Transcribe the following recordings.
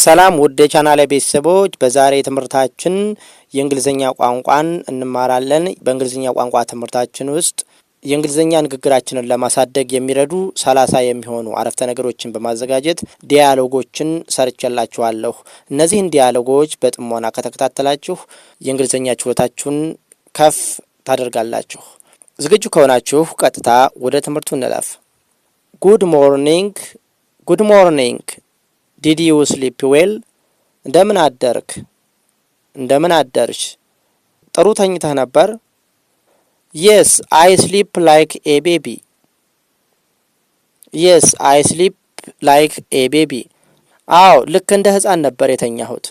ሰላም ውድ የቻናሌ ቤተሰቦች በዛሬ ትምህርታችን የእንግሊዘኛ ቋንቋን እንማራለን። በእንግሊዘኛ ቋንቋ ትምህርታችን ውስጥ የእንግሊዘኛ ንግግራችንን ለማሳደግ የሚረዱ 30 የሚሆኑ አረፍተ ነገሮችን በማዘጋጀት ዲያሎጎችን ሰርቼላችኋለሁ። እነዚህን ዲያሎጎች በጥሞና ከተከታተላችሁ የእንግሊዘኛ ችሎታችሁን ከፍ ታደርጋላችሁ። ዝግጁ ከሆናችሁ ቀጥታ ወደ ትምህርቱ እንለፍ። ጉድ ሞርኒንግ ጉድ ሞርኒንግ Did you sleep well? እንደምን አደርክ? እንደምን አደርሽ? ጥሩ ተኝተህ ነበር? Yes, I sleep like a baby. Yes, I sleep like a baby. አዎ ልክ እንደ ህፃን ነበር የተኛሁት።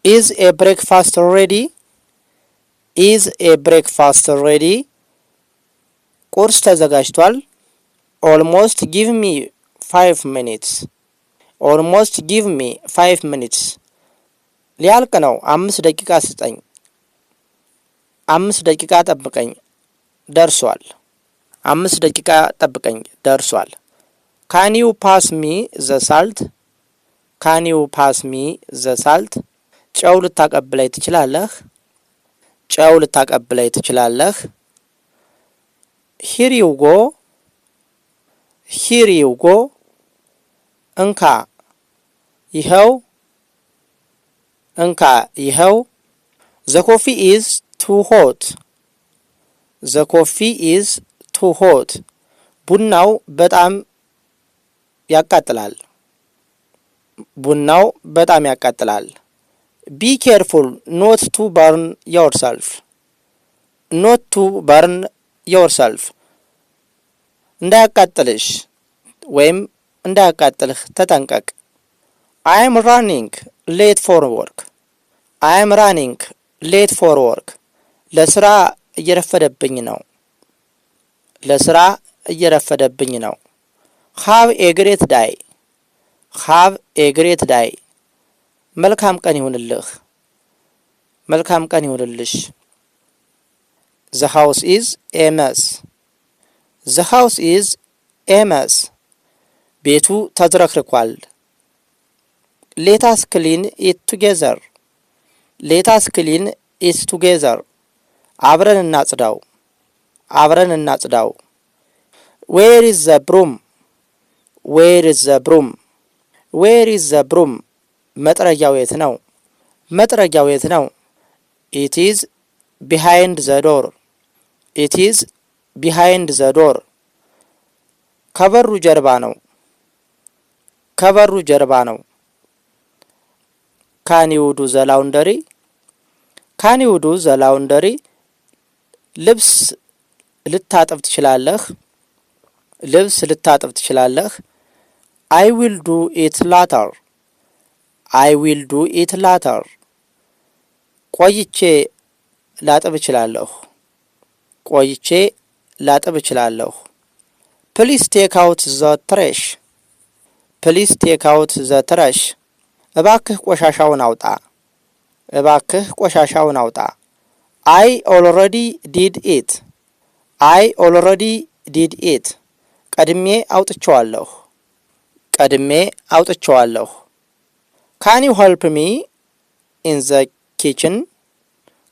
Is a breakfast ready? Is a breakfast ready? ቁርስ ተዘጋጅቷል? Almost give me 5 minutes. Almost give me 5 minutes. ሊያልቅ ነው 5 ደቂቃ ስጠኝ። 5 ደቂቃ ጠብቀኝ ደርሷል። 5 ደቂቃ ጠብቀኝ ደርሷል። Can you pass me the salt? Can you pass me the salt? ጨው ልታቀብለኝ ትችላለህ? ጨው ልታቀብለኝ ትችላለህ? Here you go. Here you go. እንካ ይኸው እንካ ይኸው The coffee is too hot. The coffee is too hot. ቡናው በጣም ያቃጥላል። ቡናው በጣም ያቃጥላል። Be careful not to burn yourself. Not to burn yourself. እንዳያቃጥልሽ ወይም እንዳያቃጥልህ ተጠንቀቅ። I am running late for work. I am running late for work. ለስራ እየረፈደብኝ ነው። ለስራ እየረፈደብኝ ነው። Have a great day. Have a great day. መልካም ቀን ይሁንልህ። መልካም ቀን ይሁንልሽ። The house is a mess. The house is a mess. ቤቱ ተዝረክርኳል። Let us clean it together. Let us clean it together. አብረን እናጽዳው። አብረን እናጽዳው። Where is the broom? Where is the broom? Where is the broom? መጥረጊያው የት ነው? መጥረጊያው የት ነው? It is behind the door. It is behind the door. ከበሩ ጀርባ ነው። ከበሩ ጀርባ ነው። Can you do the laundry? Can you do the laundry? ልብስ ልታጠብ ትችላለህ? ልብስ ልታጠብ ትችላለህ? I will do it later. I will do it later. ቆይቼ ላጠብ እችላለሁ። ቆይቼ ላጠብ እችላለሁ። Please take out the trash. Please take out the trash. እባክህ ቆሻሻውን አውጣ። እባክህ ቆሻሻውን አውጣ። I already did it. I already did it. ቀድሜ አውጥቼዋለሁ። ቀድሜ አውጥቼዋለሁ። Can you help me in the kitchen?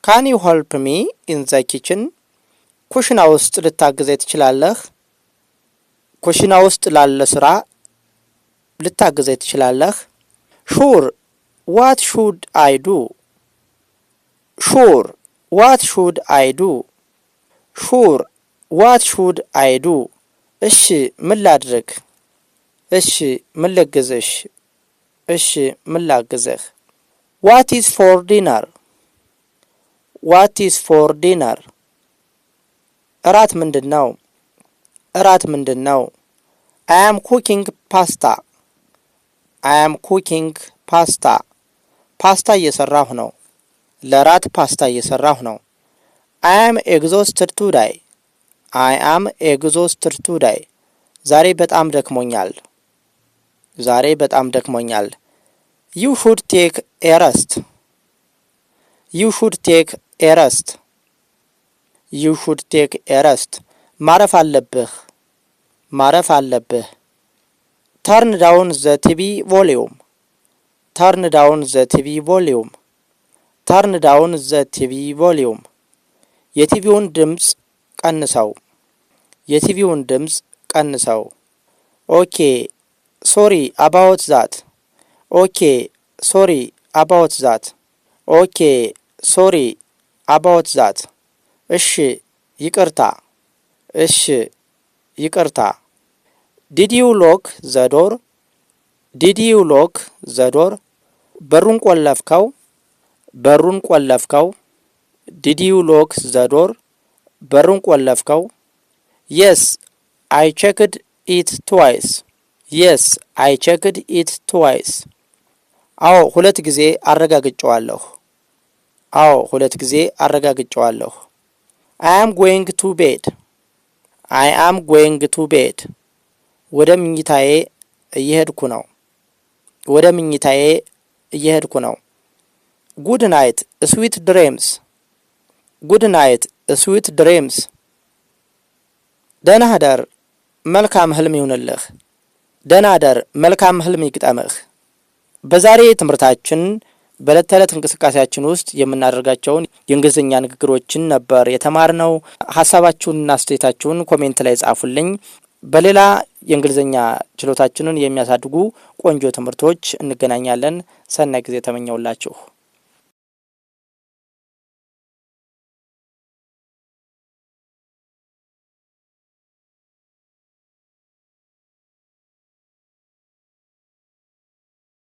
Can you help me in the kitchen? ኩሽና ውስጥ ልታግዘኝ ትችላለህ? ኩሽና ውስጥ ላለ ስራ ልታግዘኝ ትችላለህ? Sure. What should I do? Sure. What should I do? Sure. What should I do? እሺ ምን ላድርግ? እሺ ምን ልግዝሽ? እሺ ምን ላግዝህ? What is for dinner? What is for dinner? እራት ምንድነው? እራት ምንድነው? I am cooking pasta. I am cooking pasta. ፓስታ እየሰራሁ ነው። ለራት ፓስታ እየሰራሁ ነው። I am exhausted today. I am exhausted today. ዛሬ በጣም ደክሞኛል። ዛሬ በጣም ደክሞኛል። You should take a rest. You should take a rest. You should take a rest. ማረፍ አለብህ። ማረፍ አለብህ። Turn down the TV volume. turn down the TV volume turn down the TV volume የቲቪውን ድምጽ ቀንሰው የቲቪውን ድምጽ ቀንሰው ኦኬ ሶሪ about that ኦኬ ሶሪ about that ኦኬ ሶሪ about that እሺ ይቅርታ እሺ ይቅርታ did you lock the door did you lock the door በሩን ቆለፍከው በሩን ቆለፍከው did you lock the door በሩን ቆለፍከው yes I checked it twice yes I checked it twice አዎ ሁለት ጊዜ አረጋግጬዋለሁ አዎ ሁለት ጊዜ አረጋግጬዋለሁ I am going to bed I am going to bed ወደ ምኝታዬ እየሄድኩ ነው ወደ ምኝታዬ እየሄድኩ ነው good night sweet dreams good night sweet dreams ደህና አደር መልካም ህልም ይሁንልህ ደህና አደር መልካም ህልም ይግጠምህ በዛሬ ትምህርታችን በዕለት ተዕለት እንቅስቃሴያችን ውስጥ የምናደርጋቸውን የእንግሊዝኛ ንግግሮችን ነበር የተማርነው ሐሳባችሁንና አስተያየታችሁን ኮሜንት ላይ ጻፉልኝ በሌላ የእንግሊዝኛ ችሎታችንን የሚያሳድጉ ቆንጆ ትምህርቶች እንገናኛለን ሰናይ ጊዜ ተመኘውላችሁ